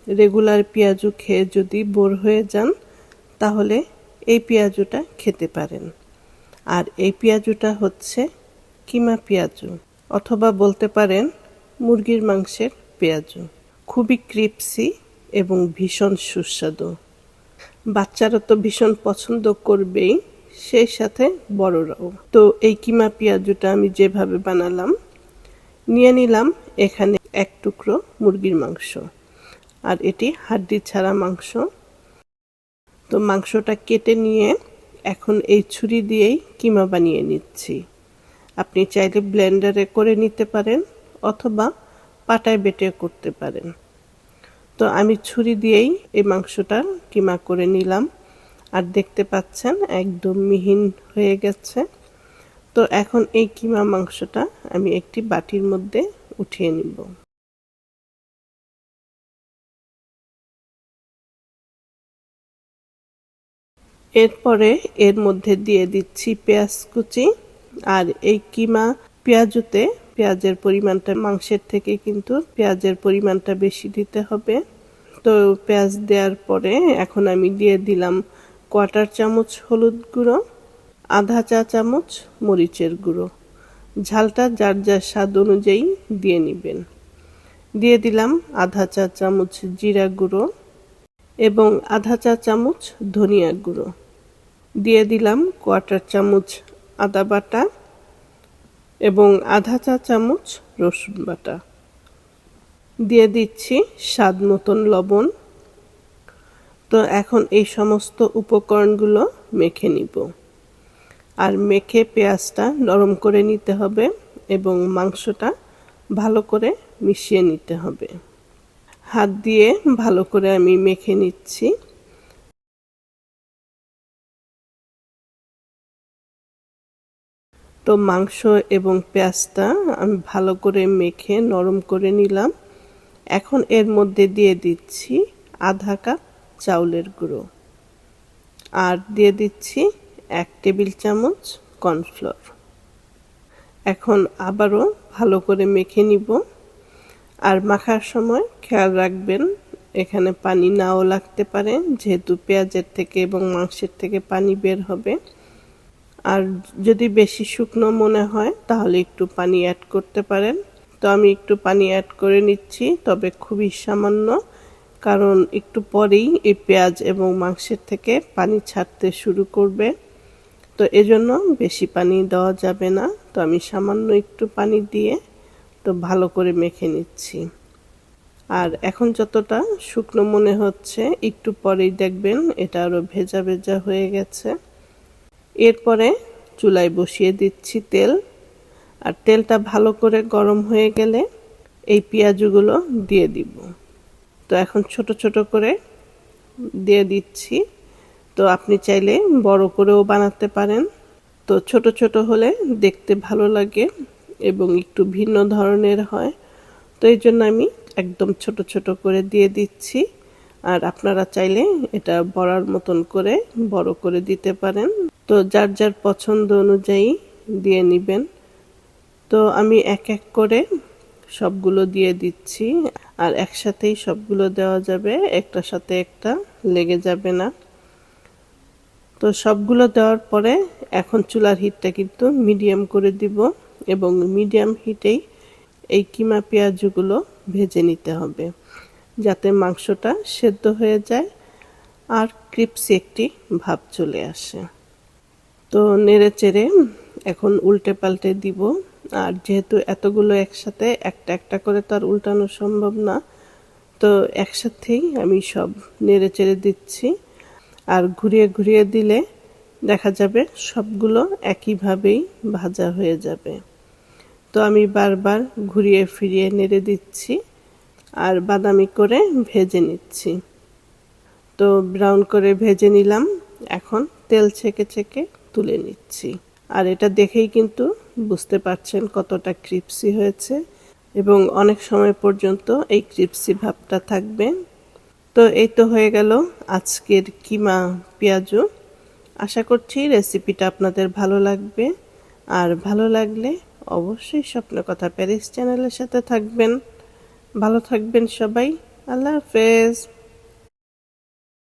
Regular পেঁয়াজু খেয়ে যদি বোর হয়ে যান তাহলে এই পেঁয়াজুটা খেতে পারেন। আর এই পেঁয়াজুটা হচ্ছে কিমা পেঁয়াজু, অথবা বলতে পারেন মুরগির মাংসের পেঁয়াজু। খুবই ক্রিপসি এবং ভীষণ সুস্বাদু। বাচ্চারা তো ভীষণ পছন্দ করবেই, সেই সাথে বড়রাও। তো এই কিমা পেঁয়াজুটা আমি যেভাবে বানালাম, নিয়ে নিলাম এখানে এক টুকরো মুরগির মাংস, আর এটি হাড্ডি ছাড়া মাংস। তো মাংসটা কেটে নিয়ে এখন এই ছুরি দিয়েই কিমা বানিয়ে নিচ্ছি। আপনি চাইলে ব্লেন্ডারে করে নিতে পারেন অথবা পাটায় বেটে করতে পারেন। তো আমি ছুরি দিয়েই এই মাংসটা কিমা করে নিলাম, আর দেখতে পাচ্ছেন একদম মিহিন হয়ে গেছে। তো এখন এই কিমা মাংসটা আমি একটি বাটির মধ্যে উঠিয়ে নিব। এরপরে এর মধ্যে দিয়ে দিচ্ছি পেঁয়াজ কুচি। আর এই কিমা পেঁয়াজুতে পেঁয়াজের পরিমাণটা মাংসের থেকে কিন্তু পেঁয়াজের পরিমাণটা বেশি দিতে হবে। তো পেঁয়াজ দেওয়ার পরে এখন আমি দিয়ে দিলাম 1/4 চামচ হলুদ গুঁড়ো, 1/2 চা চামচ মরিচের গুঁড়ো। ঝালটা যার যার স্বাদ অনুযায়ী দিয়ে নেবেন। দিয়ে দিলাম 1/2 চা চামচ জিরা গুঁড়ো এবং 1/2 চা চামচ ধনিয়া গুঁড়ো। দিয়ে দিলাম 1/4 চামচ আদা বাটা এবং 1/2 চা চামচ রসুন বাটা। দিয়ে দিচ্ছি স্বাদ মতন লবণ। তো এখন এই সমস্ত উপকরণগুলো মেখে নিব। আর মেখে পেঁয়াজটা নরম করে নিতে হবে এবং মাংসটা ভালো করে মিশিয়ে নিতে হবে। হাত দিয়ে ভালো করে আমি মেখে নিচ্ছি। তো মাংস এবং পেঁয়াজটা আমি ভালো করে মেখে নরম করে নিলাম। এখন এর মধ্যে দিয়ে দিচ্ছি 1/2 কাপ চাউলের গুঁড়ো, আর দিয়ে দিচ্ছি 1 টেবিল চামচ কর্নফ্লোর। এখন আবারও ভালো করে মেখে নিব। আর মাখার সময় খেয়াল রাখবেন এখানে পানি নাও লাগতে পারে, যেহেতু পেঁয়াজের থেকে এবং মাংসের থেকে পানি বের হবে। আর যদি বেশি শুকনো মনে হয় তাহলে একটু পানি অ্যাড করতে পারেন। তো আমি একটু পানি অ্যাড করে নিচ্ছি, তবে খুবই সামান্য, কারণ একটু পরেই এই পেঁয়াজ এবং মাংসের থেকে পানি ছাড়তে শুরু করবে। তো এজন্য বেশি পানি দেওয়া যাবে না। তো আমি সামান্য একটু পানি দিয়ে তো ভালো করে মেখে নিচ্ছি। আর এখন যতটা শুকনো মনে হচ্ছে, একটু পরেই দেখবেন এটা আরো ভেজা ভেজা হয়ে গেছে। এরপরে চুলায় বসিয়ে দিচ্ছি তেল। আর তেলটা ভালো করে গরম হয়ে গেলে এই পেঁয়াজগুলো দিয়ে দিব। তো এখন ছোট ছোট করে দিয়ে দিচ্ছি। তো আপনি চাইলে বড় করেও বানাতে পারেন। তো ছোট ছোট হলে দেখতে ভালো লাগে এবং একটু ভিন্ন ধরনের হয়। তো এই জন্য আমি একদম ছোট ছোট করে দিয়ে দিচ্ছি। আর আপনারা চাইলে এটা বড়ার মতন করে বড় করে দিতে পারেন। তো যার যার পছন্দ অনুযায়ী দিয়ে নেবেন। তো আমি এক এক করে সবগুলো দিয়ে দিচ্ছি, আর একসাথেই সবগুলো দেওয়া যাবে, একটার সাথে একটা লেগে যাবে না। তো সবগুলো দেওয়ার পরে এখন চুলার হিটটা কিন্তু মিডিয়াম করে দিব এবং মিডিয়াম হিটেই এই কিমা পেঁয়াজগুলো ভেজে নিতে হবে, যাতে মাংসটা সেদ্ধ হয়ে যায় আর ক্রিপসি একটি ভাব চলে আসে। তো নেড়ে চেড়ে এখন উল্টে পাল্টে দিব। আর যেহেতু এতগুলো একসাথে একটা একটা করে তো আর উল্টানো সম্ভব না, তো একসাথেই আমি সব নেড়ে চেড়ে দিচ্ছি। আর ঘুরিয়ে ঘুরিয়ে দিলে দেখা যাবে সবগুলো একইভাবেই ভাজা হয়ে যাবে। তো আমি বারবার ঘুরিয়ে ফিরিয়ে নেড়ে দিচ্ছি আর বাদামি করে ভেজে নিচ্ছি। তো ব্রাউন করে ভেজে নিলাম। এখন তেল ছেঁকে ছেঁকে তুলে নিচ্ছি। আর এটা দেখেই কিন্তু বুঝতে পারছেন কতটা ক্রিপসি হয়েছে এবং অনেক সময় পর্যন্ত এই ক্রিপসি ভাবটা থাকবে। তো এই তো হয়ে গেল আজকের কিমা পেঁয়াজু। আশা করছি রেসিপিটা আপনাদের ভালো লাগবে। আর ভালো লাগলে অবশ্যই স্বপ্ন কথা প্যারিস চ্যানেলের সাথে থাকবেন। ভালো থাকবেন সবাই। আল্লাহ হাফেজ।